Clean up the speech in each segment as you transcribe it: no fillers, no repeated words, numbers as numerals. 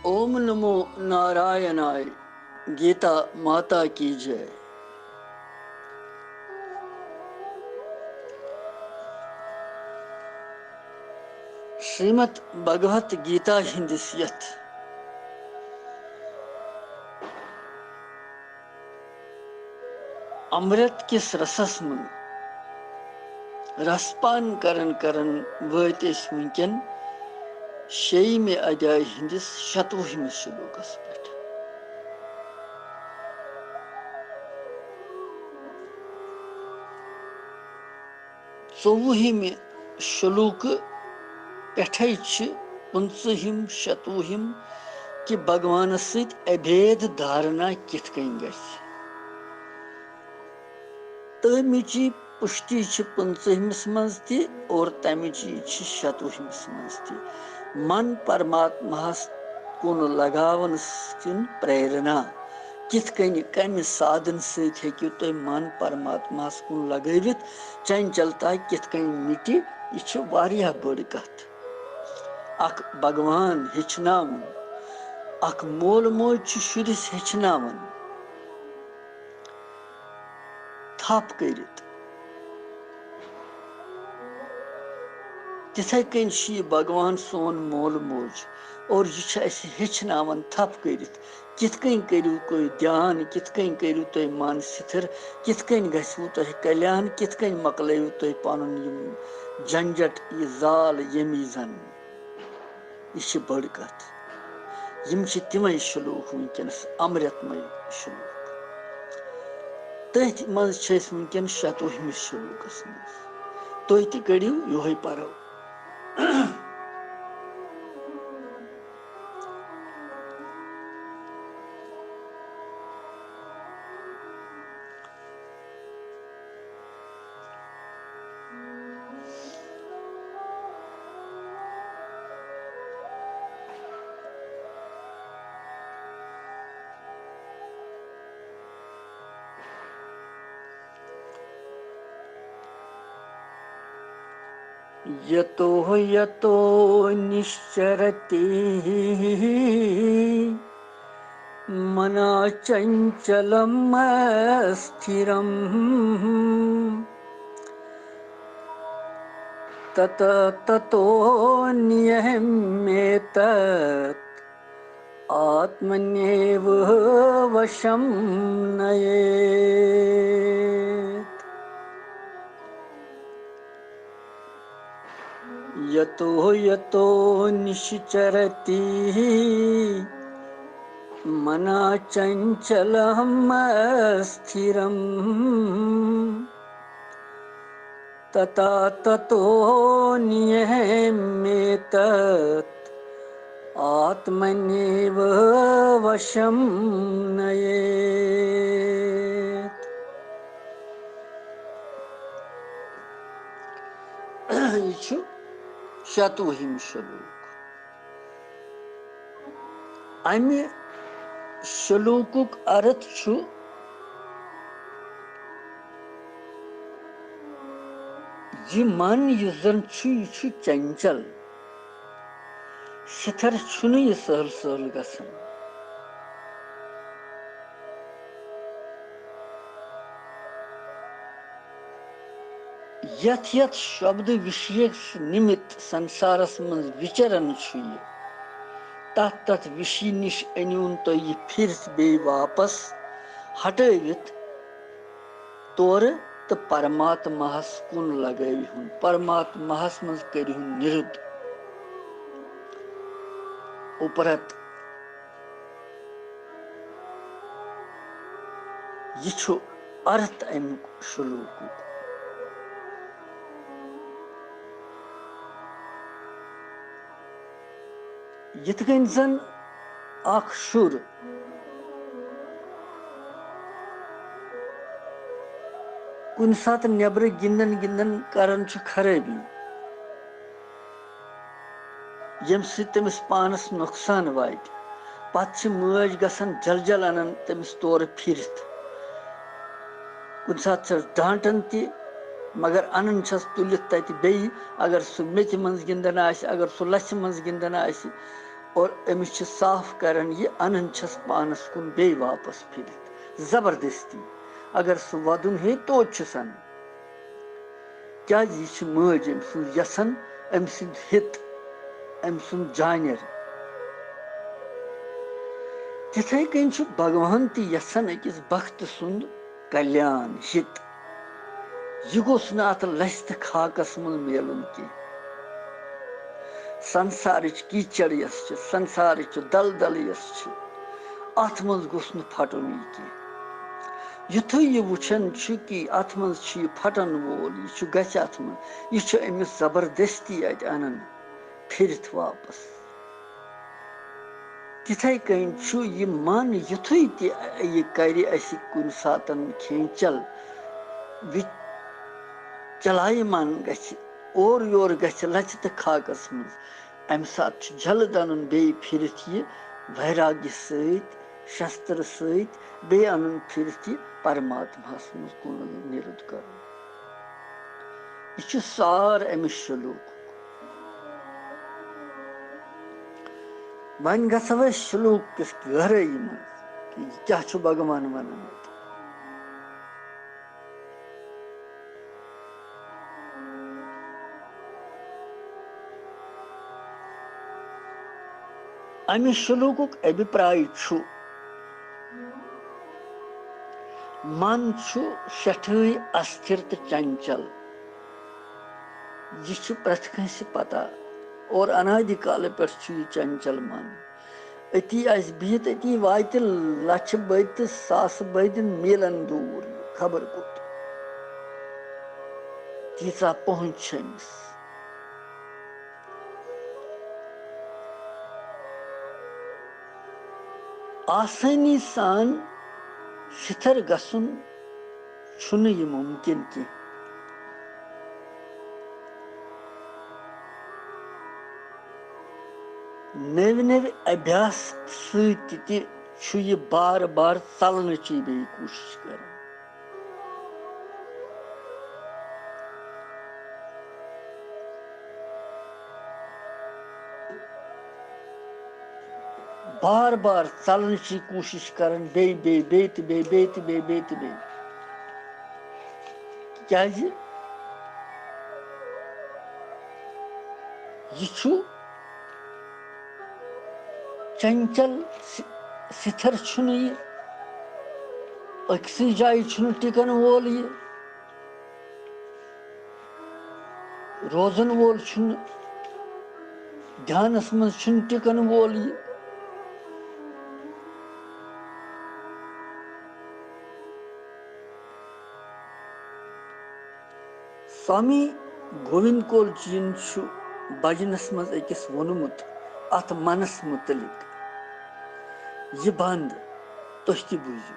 ओम नमो नारायणाय। गीता माता की जय। श्रीमद् भगवत गीता हिंदिस यथ अमृत किस रसस मन रसपान करन करन वत वनकन शेयमे अध्याय हिंदिस 100वें श्लोकस पे। चौवहिम श्लोक पे 15 100 कि भगवान सत अभेद धारणा कित कन गस। तमिची पुष्टि 15 मज ति और तमिची 100 मज ति। मन परमात्मा कुन लगावन किन प्रेरणा कित कन कम साधन सत हेकियो तुम मन परमात्मा कुन लगवित चंचलता कित कन मिटि। यह वारिया बड़ कथ। अख भगवान हेचनावन अख मोल मोज शुरिस हेचनावन थप करित। तिथे कन भगवान सोन मोल मोज और यह हेचनावन थप करित कित कन करू कोई ध्यान कित कन करू तुम मन स्थिर कित कन गसू तुम कल्याण कित कन मकलयू तुम पनुन झंझट यह जाल यमी जन। यह बड़ कथ। यम तिम श्लोक वनकस अमृतमय श्लोक। तथ मज वनकन 100वें श्लोकस मज तुम ति करियो योह परो। यतो यतो निश्चरति मना चंचलम स्थिरम तत ततो नियम्येत आत्मन्येव वशं नयेत्। यतो यतो निश्चरति मना चंचलम स्थिरम तथा ततो नियम्येत आत्मन्येव वशं नयेत्। यह 100वें श्लोक। अमि श्लोकुक अर्थ छु यह मन युजन छु यह चंचल स्थिर छुन यह सहल सहल गसन। यथ यथ शब्द विषय निमित्त संसारस मज विचरन छु यह तथ तथ विषय निश अनिउन तो यह फिर बे वापस हटवित तोर तो परमात्मास कुन लगविहुन परमात्मास मज करिहुन निरुद्ध। उपरत यह छु अर्थ अमुक श्लोकुक। यिथ कन जन अख शुर कुन सात नेबर गिंदन गिंदन करन छु खराबी यम सि तमिस पानस नुकसान वात पत छ मज गसन जल जल अनन तमिस तोर फिरत कुन सात डांटन ति मगर अनन छस तुलित तत बे अगर सु मेथ मंज गिंदन आस अगर सु लछ मंज गिंदन आस और अमिस साफ करन ये अनन छस पानस कुन बे वापस फिरित जबरदस्ती अगर सह वदुन हे तो सन क्या यह मज अम सुन यसन अम सुंद हित अम सुंद जानर तिथे कन भगवान ती यसन अकिस भक्त सुंद कल्याण हित यह गोस न अत लस तो खाकस मज मिलन की संसार कीचड़ यस संसार दलदल यस अत मज गोस न फटन यह की युथ यह वुचन कि अत मज फटन वोल यह गच अत मज यह अमिस जबरदस्ती अत अनन फिरत वापस तिथे कन यह मन युथु यह कर कुन सातन खेचल चलायमान गछ और योर गछ लच तो खाकस मज अम सात जल्द अन बे फिरत यह वैराग्य सहित शस्त्र सहित बे अन फिरत यह परमात्मास मज कुन निरुद्ध कर यह सार अमिस श्लोक वन गो श्लोक किस गहराई मज कि क्या भगवान वन अमि श्लोक अभिप्राय मन सठे अस्थिर तो चंचल यह प्रत कंस पता और अनादिकाल पे चंचल मन अति बिहित अति वात लछ बद सास बद मीलन दूर खबर कुत तीचा पहुंच अमिस आसानी सान शिथर गसुन छुन यह मुमकिन की नव नव अभ्यास सत बार बार चलन बे कोशिश कर बार बार चलन कोशिश कर बे क्या यह चंचल सिथर यह अक्सी जाय टिकन वोल यह रोजन वोल ध्यानस मज टिकन वोल यह स्वामी गोविंद कौल जीन भजनस मज अकिस वोनमुत अत मनस मुतलिक यह बंद तुह ति बूझू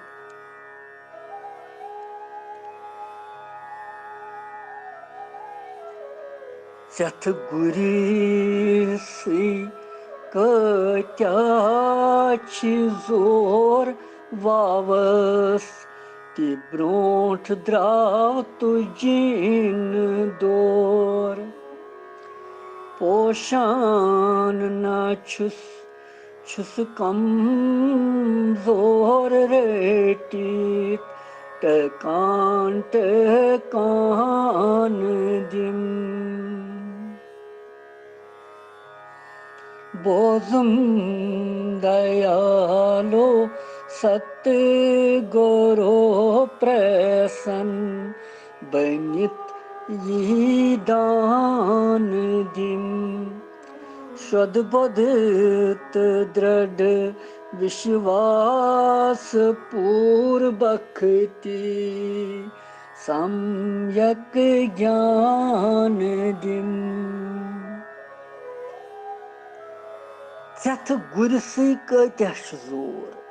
चथ गुरिस कत्या जोर वावस ति ब्रोंठ द्राव तुजिन दौर पोशान ना छुस कम जोर रेटी टकान दिम बोजुम दयालो सत्य गुरु प्रसन्न बनित यही दान दिम सद्बोधित दृढ़ विश्वास पूर्वक सम्यक ज्ञान दिम चथ गुरस कत्या जोर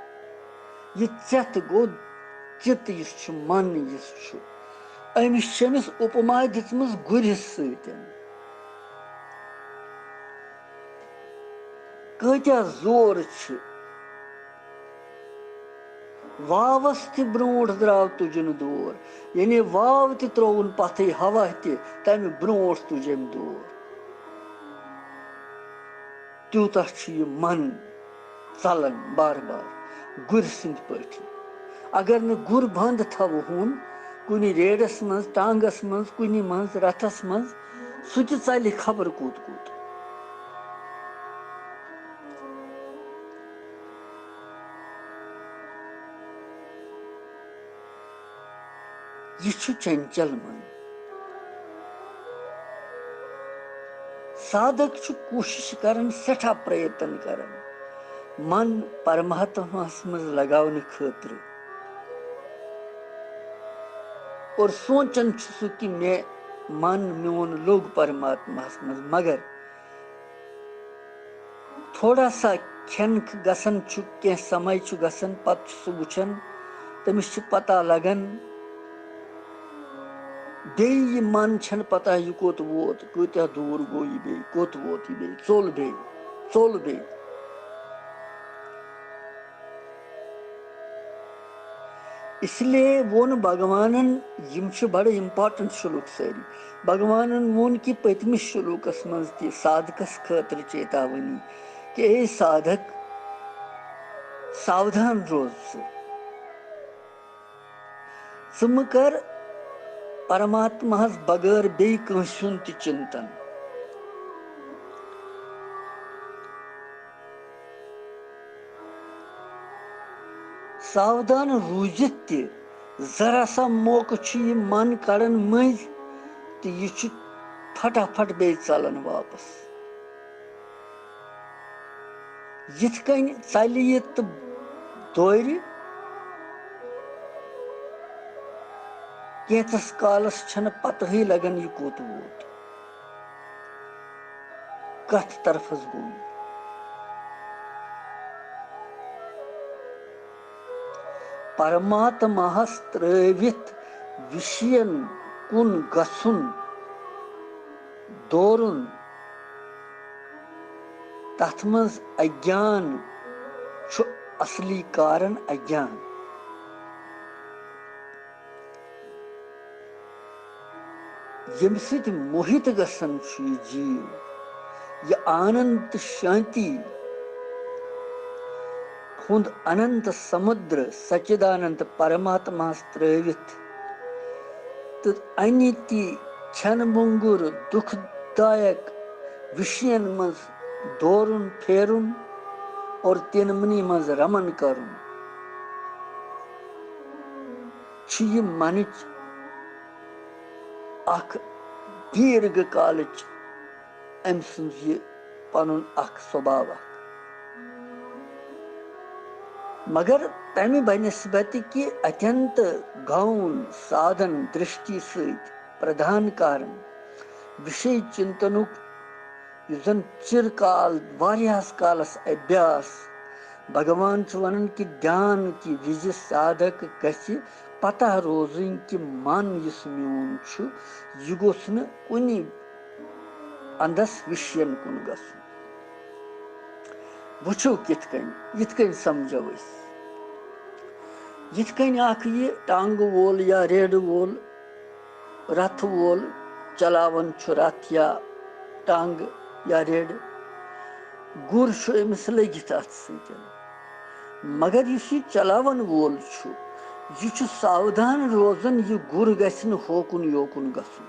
यह चथ गो चित यह मन यह अमिस उपमा दितमस गुरस कत्या जोर वावस ति ब्रोंठ द्राव तुजन दूर यानी वाव ति त्रोवन पथे हवा ति तमि ब्रोंठ तुजम दूर त्यूता मन चलन बार बार गुर सिंद पठ। अगर न गुर बंद थव हुन कुनि रेडस मज टांगस मज कुनि मज रथस मज सु चल खबर कूत कूत। यह चंचल मन। साधक कोशिश करन सठा प्रयत्न करन मन परमात्मा मज लगाने खतर और सोचन सु कि मे मन मोन लोग परमात्मा मज मगर थोड़ा सा खेन गसन क्या समय गसन पत सु वुचन तमिस पता लगन बे मन छन पता यह कोत वोत कत्या दूर गो यह बे कोत वोत यह बे चोल बे चोल बे। इसलिए वोन भगवानन यम बड़ इम्पार्टेंट शुलूक सारी। भगवानन वोन कि पतमिस शुलूकस मज ति साधकस खतर चेतावनी कि ए साधक सावधान रोज षम कर परमात्मा बगैर बे कंसुन ति चिंतन। सावधान रूजित ति जरा सा मौका मन कड़न मज तो यह फटाफट बे चलन वापस। यिथ कन चल यह तो दौर कैंचस कालस छन पता ही लगन यह कोत वोत कथ तरफस गो। परमात्मा त्रवित विषयन कुन गसुन दौरुन तथ मज अज्ञान छु असली कारण अज्ञान। यम सित मोहित गसन छु यह जीव यह आनंद शांति हुंद अनंत समुद्र सच्चिदानंद परमात्मा त्रवित तो अनिति क्षण मुंगुर दुखदायक विषयन मज दौरुन फेरुन और तिनमनी मज रमन करुन यह मनच अख दीर्घ कालच अम सुन पनुन अख स्वभाव। मगर तमि बनस्बत कि अत्यंत गौन साधन दृष्टि सहित प्रधान कारण विषय चिंतनुक युजन चिरकाल वारियास कालस अभ्यास भगवान वन कि ध्यान कि विज साधक गछि पता रोजन कि मन इस म्यून छु यह गोस न कुनि अंदस विषयन कुन गसुन। वुचो किथ कन समझो यिथ कन अख ये टांग वोल या रेड वोल रथ वोल चलावन छु रथ या टांग या रेड गुर छु अमिस लगित अथ सतन मगर इस चलावन वोल छु यह छु सावधान रोजन यह गुर गछ न होकुन योकुन गसुन।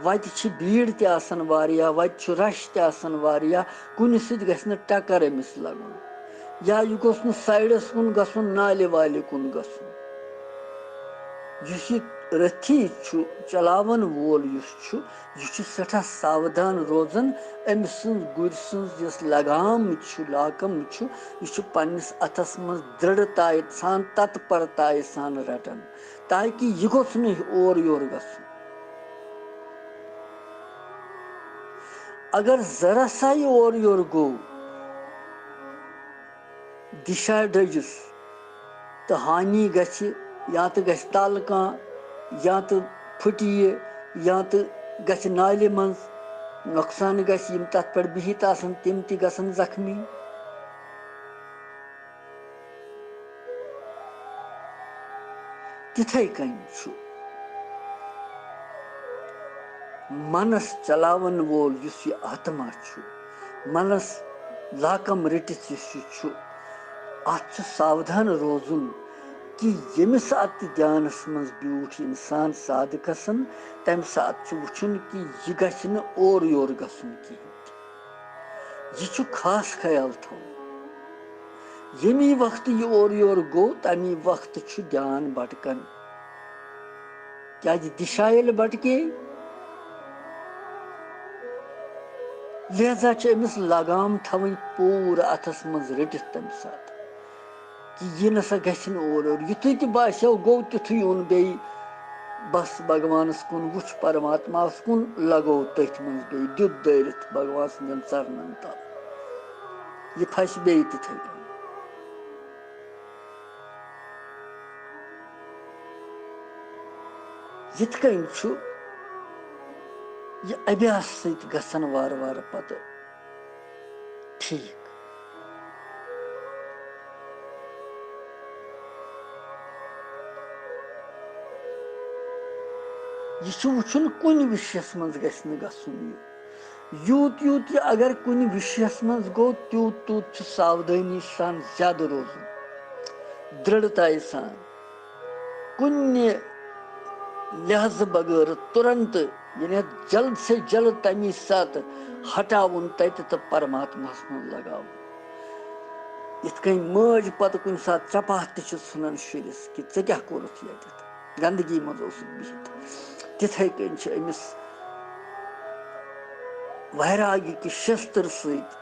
वत भीड़ तन वारिया वत रश तन वारिया कुन सत गछ न टक्कर अमिस लगुन या यह गोस न साइडस कुन गसुन नाले वाले कुन गसुन। रथी छु चलावन वोल यह सठा सावधान रोजन अमिस गुर सज लगाम छु लाकम छु यह पन्निस अथस मज दृढ़ताय सान तत्परताय सान रटन ताकि यह गोस न और योर गसुन। अगर जरा सा ही और योर गो दिशा डजिस तो हानि गछ या तो गछ तल कह या तो फुटी या तो गछ नाले मज नुकसान गछ यम तथ पे बिहित आसन तिम ति गसन जख्मी। तिथै कन छु मनस चलावन वोल युस यह आत्मा छु मनस लाकम रटित सावधान रोजुन कि यमि सात ध्यानस मज ब्यूठ इंसान साधकसन तम सात वुचुन कि यह गछ न और योर गसुन कहीं यह खास ख्याल थो यमी वक्त यह और योर गो तमी वक्त ध्यान भटकन क्या दिशा ये भटके लिहाजा अमिस लगाम थवन पूरा अथस मज रटित तम सात कि यह नसा गन और युथु तह बासो गो तिथु ओन बे बस भगवानस कुन वुच परमात्मास कुन लगो तथ मज बे दुत दरित भगवान सदन चरणन तल यह फस बे तिथे यिथ कन यह अभ्यास सत गसन वार वार पत ठीक यह वुचुन कुन विषयस मज गसन गसुन यूत यूत यह अगर कुन विषयस मज गो त्यूत तूत सावधानी सान ज्यादा रोजुन दृढ़ताई सान कुन लिहाज बगैर तुरंत यानी जल्द से जल्द तमी साथ हटाउन तत तो परमात्मा मन लगाव इत कन मज पत कुन सात चपाह तुनन शुरिस कि ऐ क्या कोरुत ये गंदगी मज बिहित तिथे कन अमिस वैराग्य कि शस्त्र सत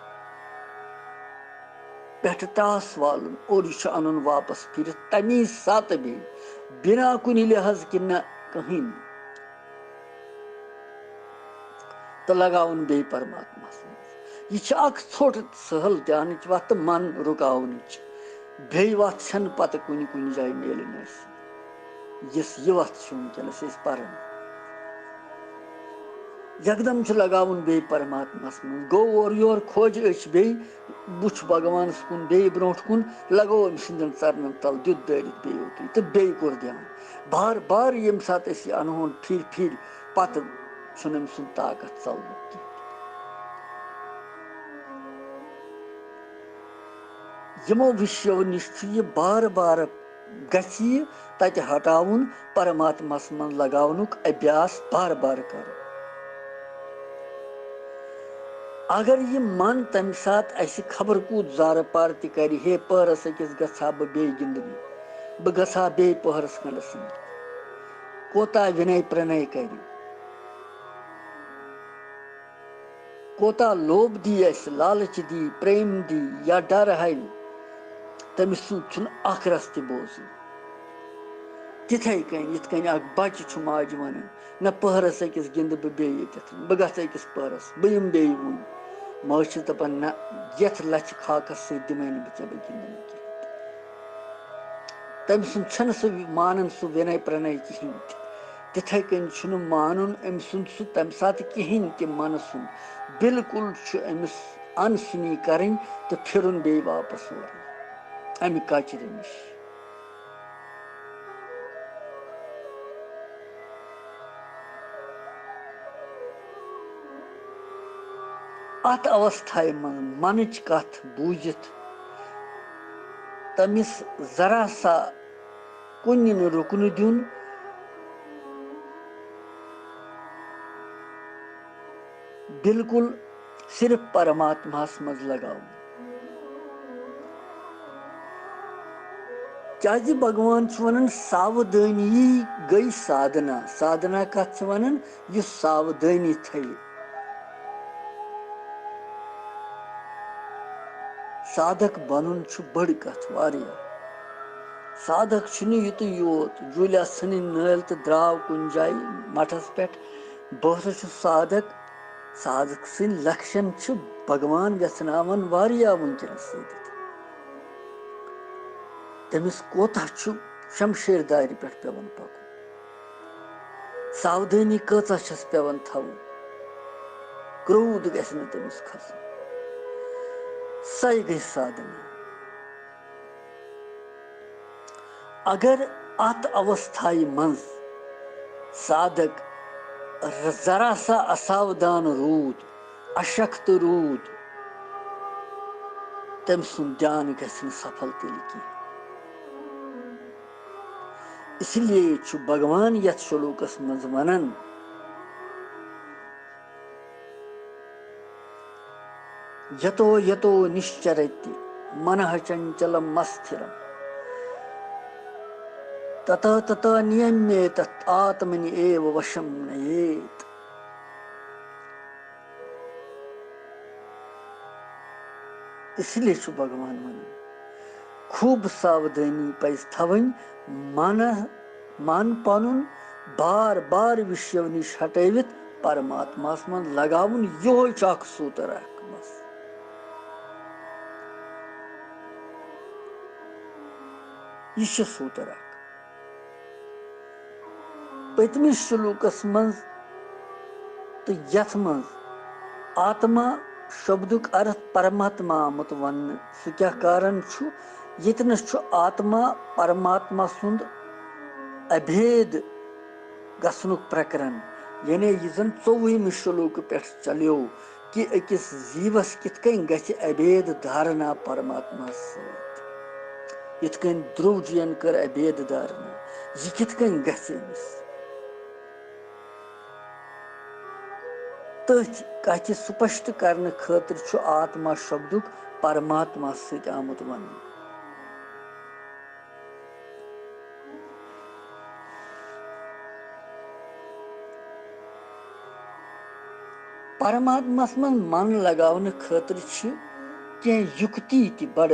पेठ टास वालन और यह अन वापस फिर तमी सात भी बिना कुन लिहाज कि न कहीं तो लगाउन बे परमात्मा यह छोट सहल ध्यान वत मन रुकावन बे वत पत कुन कुन जाय मिलन यह वत वनकस पान यकदम लगाउन बे परमात्मा मन गो और योर खोज बे वुच भगवान कुन बे ब्रोट कुन लगो अम सदन चरणन तल दुत दरित बे तो बे कोर ध्यान बार बार यम सात अनहोन फिर फिर पत अम सुन ताकत चल यमो विषयों निश यह बार बार गछ तत हटाउन परमात्मा मन लगाउनुक अभ्यास बार बार कर अगर यह मन तम सात खबर कूद जार पार तर हे पहरस अकिस गसा बे गिंदन बह गसा बे पहरस खंडस कोता विनय प्रणय कर कोता लोभ दी लालच दी प्रेम दी या डर हल तमिस अख रस त बोज तिथे कन यिथ कन बच्चे माज वन न पहरस अकिस गिंद बे बह गस अकिस पहरस बह यम बे वुन माज दपान न यथ लच खाकस सत दिमे बह चे बह गिंदन तम सुन सह मानन सह विनय प्रणय कहें तिथे कन मानुन अम सुन तम सात कहें कि मन सुन बिल्कुल अमिस अनसुनी करें तो फिरुन बे वापस और अमि कचर नश अत अवस्था मन कथ बूझित तमिस जरा सा कुन न रुकन दिन बिल्कुल सिर्फ परमात्मा मज लगाव क्या भगवान वन सावधानी गई साधना साधना कत वन यह सावधानी थी साधक बनन बड़ कथ वारिया साधक युत योत जुलिया सन नल तो द्राव कुन जाय मठस पे बह साधक साधक सं लक्षण भगवान यथनावन वारिया वनकस तमिस कोता शमशेर दारि पे पेवन पक सावधानी कचा पेवन थवन क्रोध गस तमिस खसन सही गई साधना अगर अत अवस्था मज साधक जरा सा असावधान रूद अशक्त रूद तम सुन ध्यान गसन सफल तेल की। इसलिए छु भगवान यथ श्लोकस मज वनन यतो यतो निश्चरति मनः चंचलम मस्थिरम ततः ततः नियम्ये तत् आत्मनि एव वशम नयेत। इसलिए छु भगवान वनन खूब सावधानी पज थवन मन पनुन बार बार विषय निश हटवित परमात्मा मन लगावन यो चाक सूत्र बस। यह सूत्र पतमिस श्लोकस मज तो यथ मज आत्मा शब्दुक अर्थ परमात्मा आमुत वन सह क्या कारण छु यतनस छु आत्मा परमात्मा सुंद अभेद गसनुक प्रकरण यानी यह जन 24 श्लोक पे चलो कि अकिस जीवस कित कन गछ अभेद धारणा परमात्मा सहित यित कन ध्रुव जीन कर अभेद धारणा यह कित कन गछ तथ कथ स्पष्ट करने खातिर छु आत्मा शब्दुक परमात्मा सहित आमुत वन। परमात्मा मन लगाने खातिर क्या युक्ति ति बड़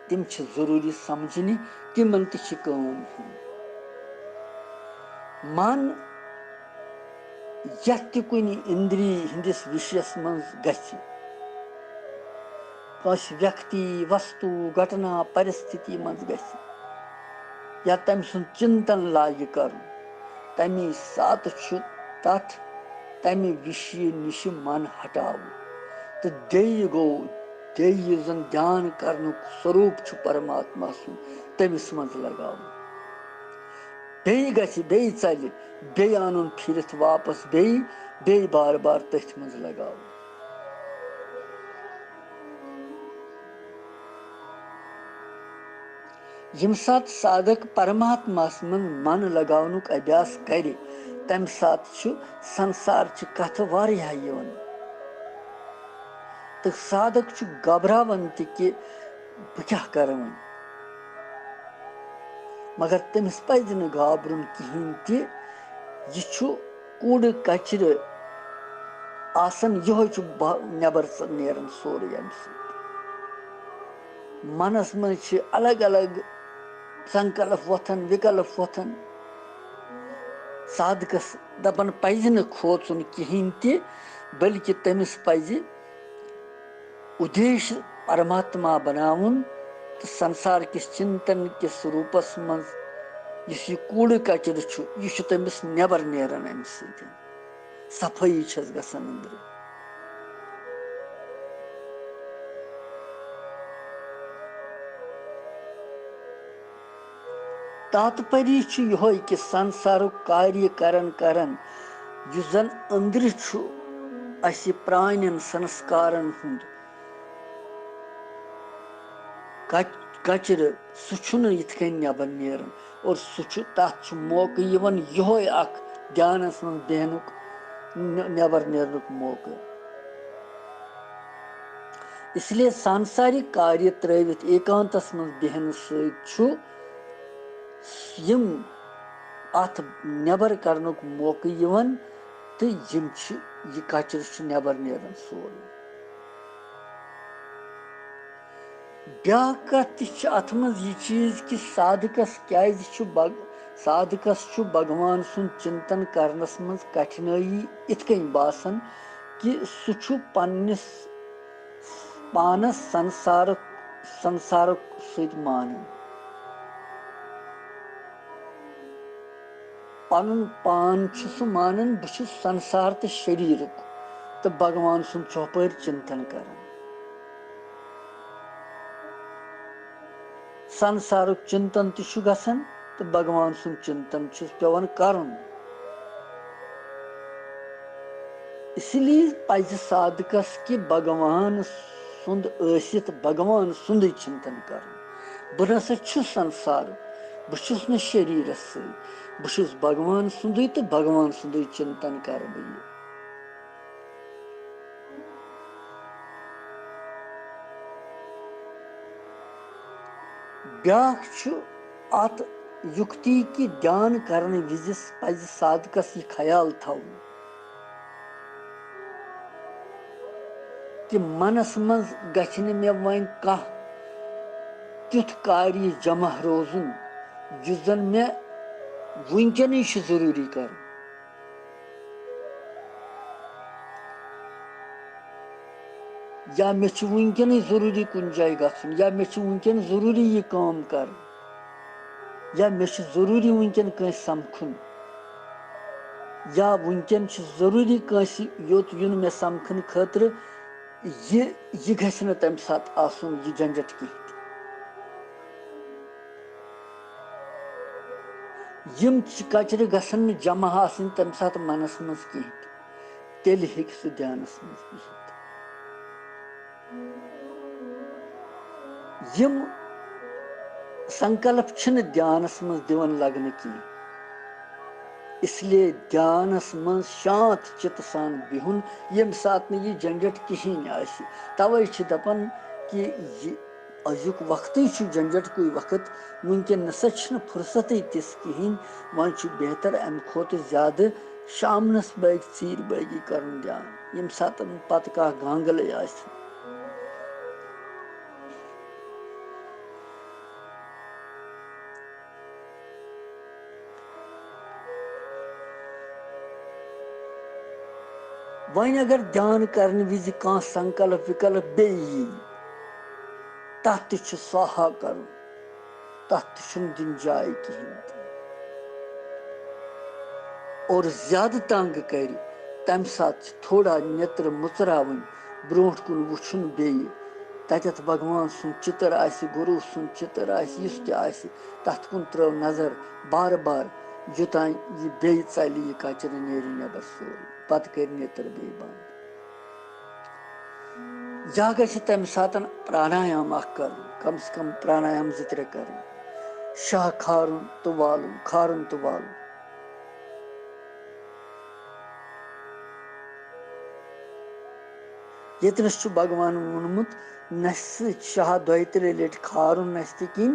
तिम जरूरी समझने तिमन तम मन यथ कुन इंद्री हिंदिस विषयस मज गछ कस व्यक्ति वस्तु घटना परिस्थिति मज गछ या तम सुन चिंतन लाग कर तमी सात तथ तमी विषय निश मन हटाव तो देय गो देय जन ध्यान करनुक स्वरूप छु परमात्मा सुन तमिस मज लगाव बे गछ बे चल बे आनुन फिरत वापस बे बार बार तथ मज लगाव। यम सात साधक परमात्मा मन लगावनुक अभ्यास करे तम सात छु संसार च कथ वारिया यवन तो साधक छु घबरावन कि बह क्या कर मगर तमिस पज न घाबरुन कहीं ति यह छु कूड़ कचर आसन यो छु नबर नेरन सोरे अम मनस मज अलग अलग संकल्प वथन विकल्प वथन साधकस दपन पज न खोचुन कहीं ति बल्कि तमिस पज उद्देश्य परमात्मा बनावन तो संसार किस चिंतन किस रूपस मज इस कूड़ कचर छु यह तमिस नबर नेरन अम सफाई छस गसन अंदर। तात्पर्य छु यह कि संसार कार्य करन करन युस जन अंदर छु असि प्राणन संस्कारन हुंद कचर सह नबर नेरन और सह तथ मौका यवन यह अख ध्यानस मन बेहनुक नबर नेरनुक मौका। इसलिए सांसारिक कार्य त्रवित एकांतस मन बेहन सु यम अथ नबर करनुक मौका यवन तो यम यह कचर नबर नेरन सोरे। ब्या कथ अथ मज यह चीज कि साधकस क्या साधकस भगवान सुन चिंतन करनस मज कठिनाई इत कन बासन कि सह पन्निस पानस संसार सहित मानन पनुन पान सह मानन बह संसार तो शरीरक तो भगवान सुन चौपर चिंतन करन संसारुक चिंतन तु गसन तो भगवान सुन चिंतन पेवन करन। इसलिए पज साधकस कि भगवान सुंद ऐसित भगवान सुंद चिंतन कर बह नसा संसार बहुस न शरीर बहुस भगवान सुंद तो भगवान सुंद चिंतन कर बह ब्याख युक्ति कि ध्यान करने विज पज साधकस यह ख्याल थवन कि मनस मज गछन मे वन कह तुथ कार्य जमा रोजुन जुस जन मे वुनकन जरूरी कर या मे वुनकन जरूरी कुन जाय गछन या मे वुनकन जरूरी यह काम कर या मे जरूरी वुनकन कंस समखुन या वुनकन जरूरी कंस योत युन मे समखन खतर यह गछ न तम साथ आसुन यह झंझट कह यम कचर गसन जमा आसन तम साथ मनस मज कह तेल हेक सह ध्यानस मज बिहित यम संकल्प छन ध्यानस मज दिवन लगन कह इसलिए ध्यानस मज शांत चित सान बिहुन यम साथ न यह झंझट कहें आसि तवे दपन कि अजुक वक्त झंझट कुछ वक्त वुनकन नसा फुर्सत तिस कहें वन बेहतर अम खोत ज्यादा शामनस बैग चीर बैगी कर ध्यान यम सात पत कह गांगल आस वन अगर ध्यान करने विज कह संकल्प विकल्प बे तथ स्वाहा कर तथ दिन जाय कहें और ज्यादा तंग कर तम साथ थोड़ा नेत्र मुचरावन ब्रोट कुन वुचुन बे तत भगवान सुन चित्र आसि गुरु सुन चित्र आसि तथ कुन त्रव नजर बार बार युतान यह बे चल यह कचर नेरि नबर सोर पत कर नेत्र बे बंद या गछ तम सात प्राणायाम कर कम से कम प्राणायाम जि त्रे कर शाह खारुन तो वालुन खारुन तो वालुन यतनस भगवान वोनमुत नस शाह दो त्रे लट खारुन नस किन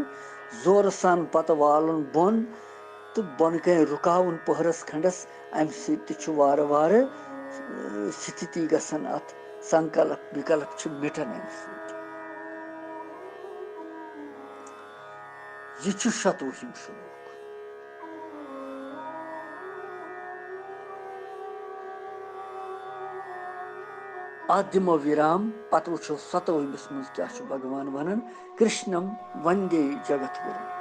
जोर सान पत वालुन बोन तो बोन कह रुकावन पहरस खंडस अम सह वार वार स्थिति गसन अत संकल्प विकल्प मिटन अम सह शतवहिम श्लोक अत दिमो विराम पत वो 27 मज क्या भगवान वन कृष्णम वंदे जगत गुरु।